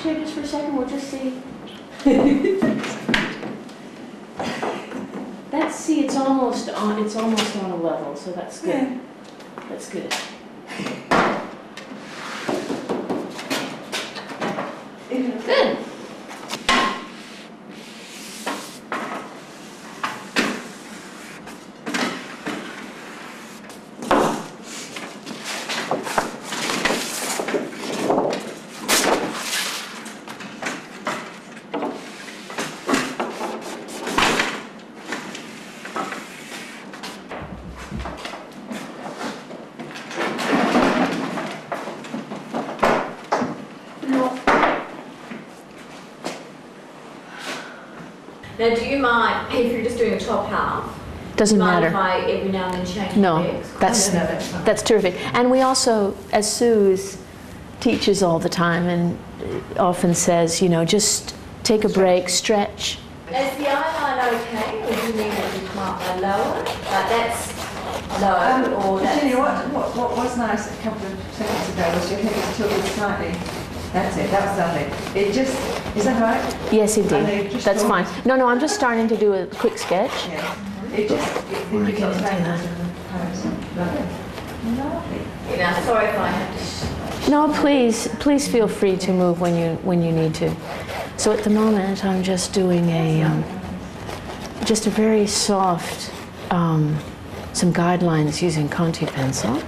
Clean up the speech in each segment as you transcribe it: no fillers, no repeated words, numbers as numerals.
chair just for a second? We'll just see. See, it's almost on a level, so that's good. Yeah. That's good. Good. Now, do you mind if you're just doing a top half? Doesn't mind matter. If I every now and then change No, the legs? that's terrific. And we also, as Suze teaches all the time and often says, you know, just take a break, stretch. Is the eyeline okay, or do you need it to come up a lower? That's low, or that's... Virginia, what was nice a couple of seconds ago was your head was tilted slightly. That's it, that was lovely. It just, is that right? Yes, indeed. That's fine. No, I'm just starting to do a quick sketch. Yeah. It just, I get into that. Lovely. You know, sorry if I have to... No, please feel free to move when you need to. So at the moment, I'm just doing just a very soft, some guidelines using Conti pencil.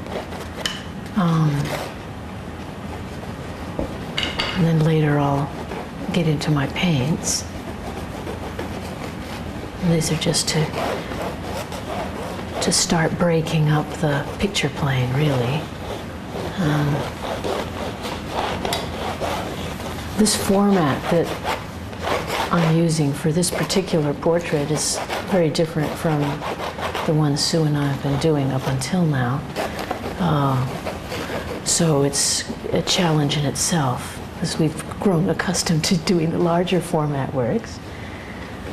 And then later I'll get into my paints. And these are just to start breaking up the picture plane, really. This format that I'm using for this particular portrait is very different from the ones Sue and I have been doing up until now. So it's a challenge in itself, as we've grown accustomed to doing the larger format works.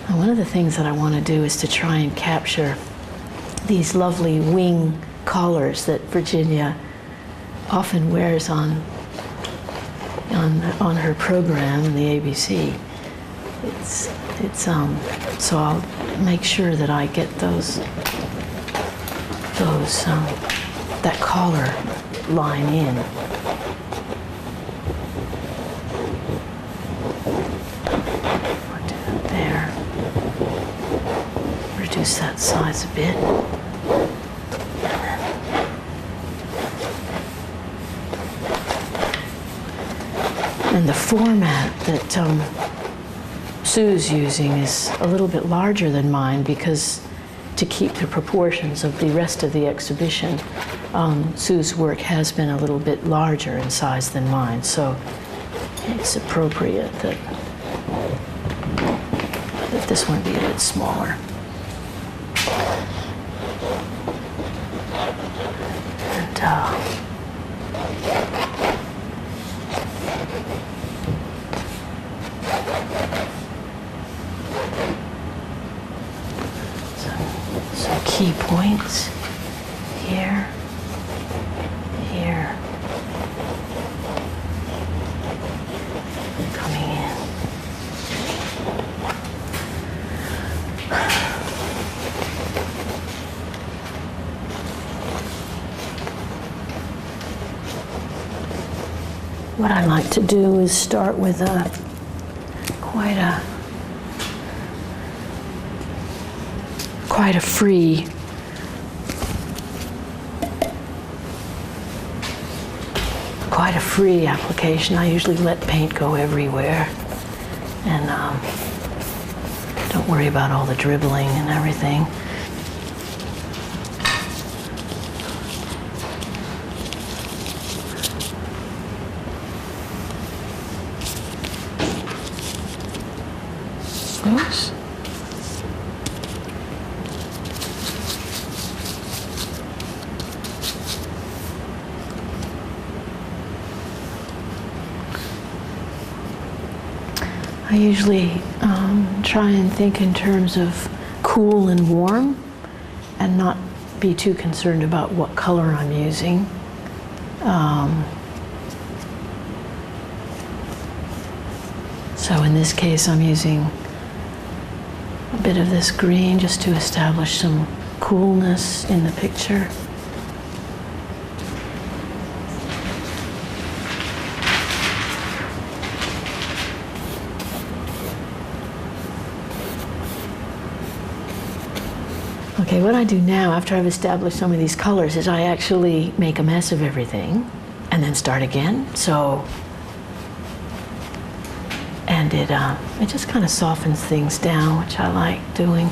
And one of the things that I want to do is to try and capture these lovely wing collars that Virginia often wears on her program in the ABC. So I'll make sure that I get that collar line in. I'll do it there. Reduce that size a bit. And the format that Sue's using is a little bit larger than mine because to keep the proportions of the rest of the exhibition, Sue's work has been a little bit larger in size than mine, so it's appropriate that this one be a bit smaller. And some key points here, here, coming in. What I like to do is start with quite a free application. I usually let paint go everywhere and don't worry about all the dribbling and everything. Oops. I usually try and think in terms of cool and warm and not be too concerned about what color I'm using. So in this case, I'm using a bit of this green just to establish some coolness in the picture. Okay, what I do now after I've established some of these colors is I actually make a mess of everything and then start again. And it just kind of softens things down, which I like doing.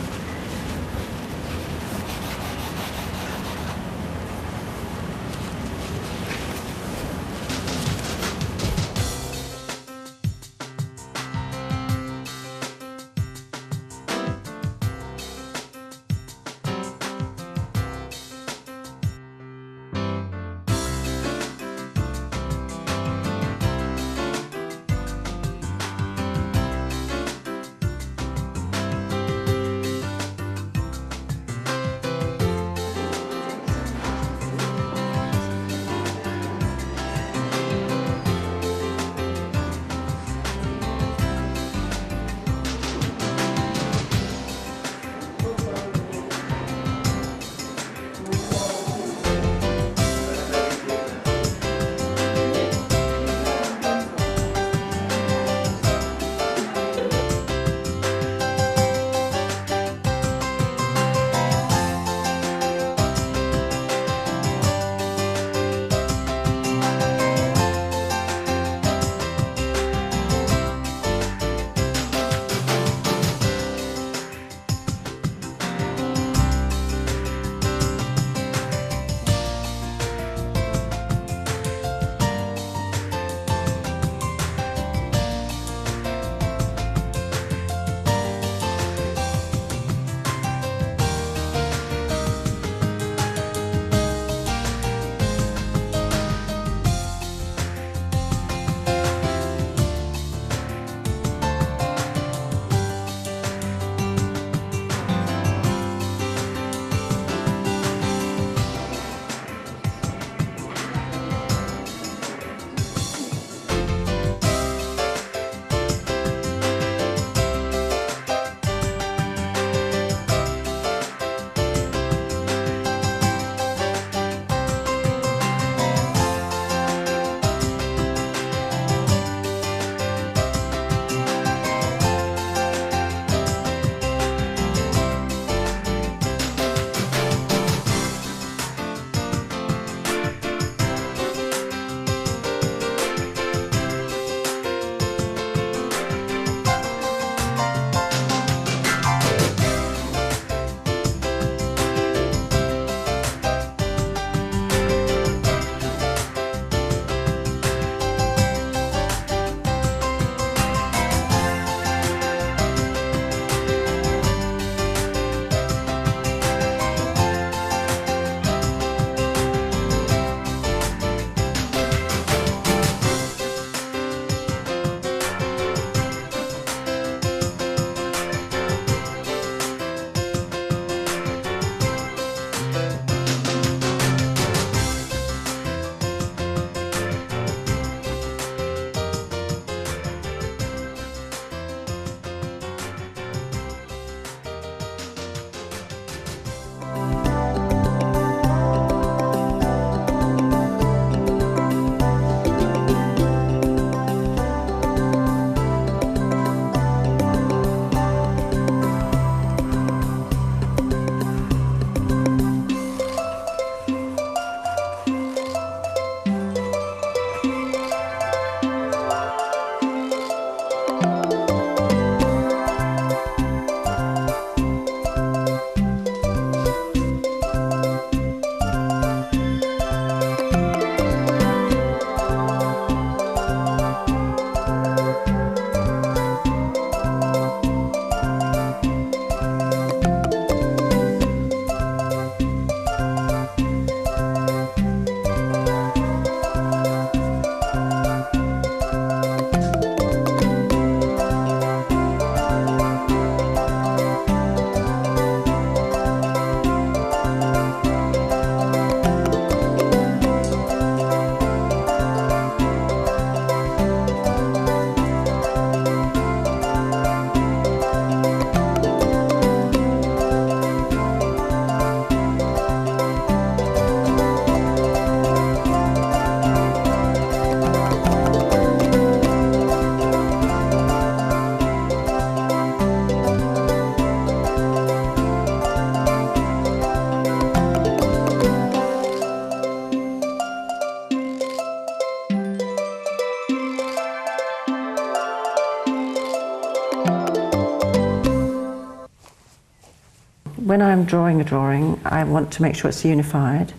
when I'm drawing a drawing, I want to make sure it's unified.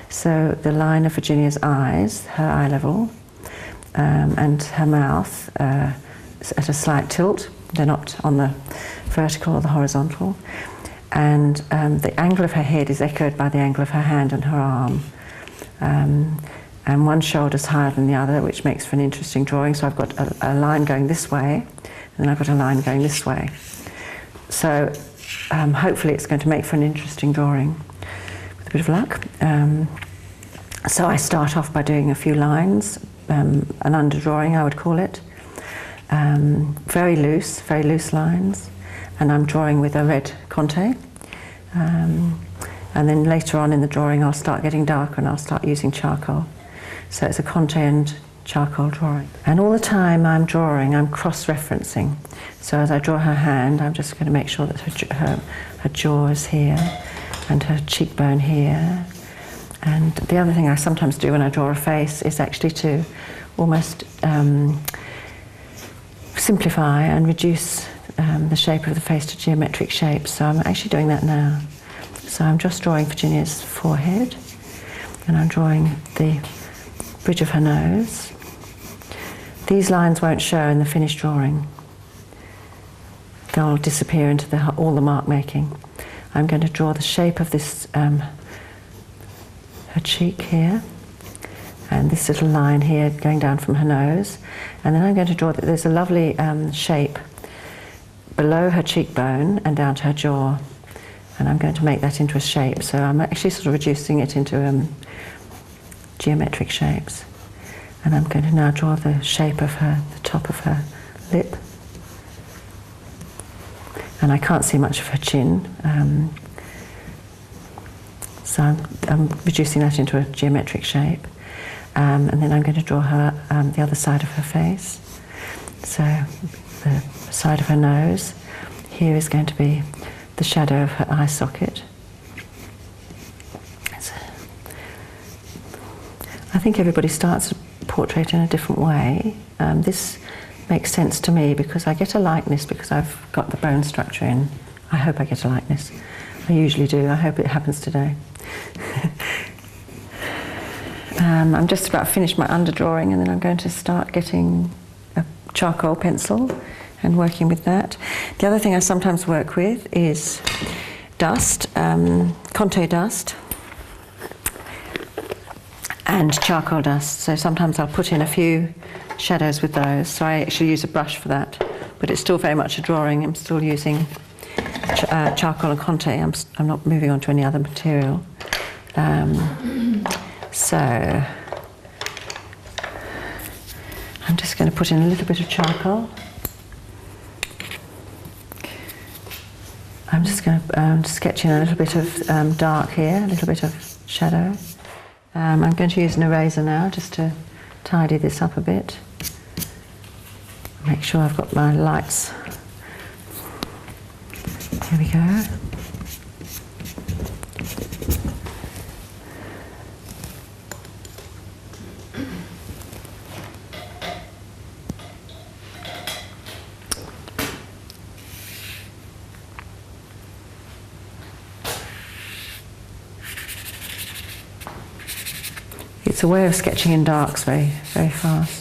So the line of Virginia's eyes, her eye level, and her mouth is at a slight tilt. They're not on the vertical or the horizontal. And the angle of her head is echoed by the angle of her hand and her arm. And one shoulder's higher than the other, which makes for an interesting drawing. So I've got a line going this way, and then I've got a line going this way. So hopefully it's going to make for an interesting drawing, with a bit of luck. So I start off by doing a few lines, an underdrawing I would call it, very loose lines, and I'm drawing with a red Conte. And then later on in the drawing I'll start getting darker and I'll start using charcoal. So it's a Conte and charcoal drawing. And all the time I'm drawing, I'm cross-referencing. So as I draw her hand, I'm just going to make sure that her jaw is here and her cheekbone here. And the other thing I sometimes do when I draw a face is actually to almost simplify and reduce the shape of the face to geometric shapes. So I'm actually doing that now. So I'm just drawing Virginia's forehead, and I'm drawing the bridge of her nose. These lines won't show in the finished drawing. They'll disappear into all the mark making. I'm going to draw the shape of this, her cheek here, and this little line here going down from her nose. And then I'm going to draw that there's a lovely shape below her cheekbone and down to her jaw. And I'm going to make that into a shape. So I'm actually sort of reducing it into geometric shapes. And I'm going to now draw the shape of the top of her lip. And I can't see much of her chin. So I'm reducing that into a geometric shape. And then I'm going to draw her, the other side of her face. So the side of her nose. Here is going to be the shadow of her eye socket. So I think everybody starts a portrait in a different way. This makes sense to me because I get a likeness because I've got the bone structure in. I hope I get a likeness. I usually do. I hope it happens today. I'm just about finished my underdrawing, and then I'm going to start getting a charcoal pencil and working with that. The other thing I sometimes work with is dust, Conte dust and charcoal dust. So sometimes I'll put in a few shadows with those. So I actually use a brush for that, but it's still very much a drawing. I'm still using charcoal and Conte. I'm not moving on to any other material. So I'm just going to put in a little bit of charcoal. I'm just going to sketch in a little bit of dark here, a little bit of shadow. I'm going to use an eraser now just to tidy this up a bit. Make sure I've got my lights. Here we go. It's a way of sketching in darks very, very fast.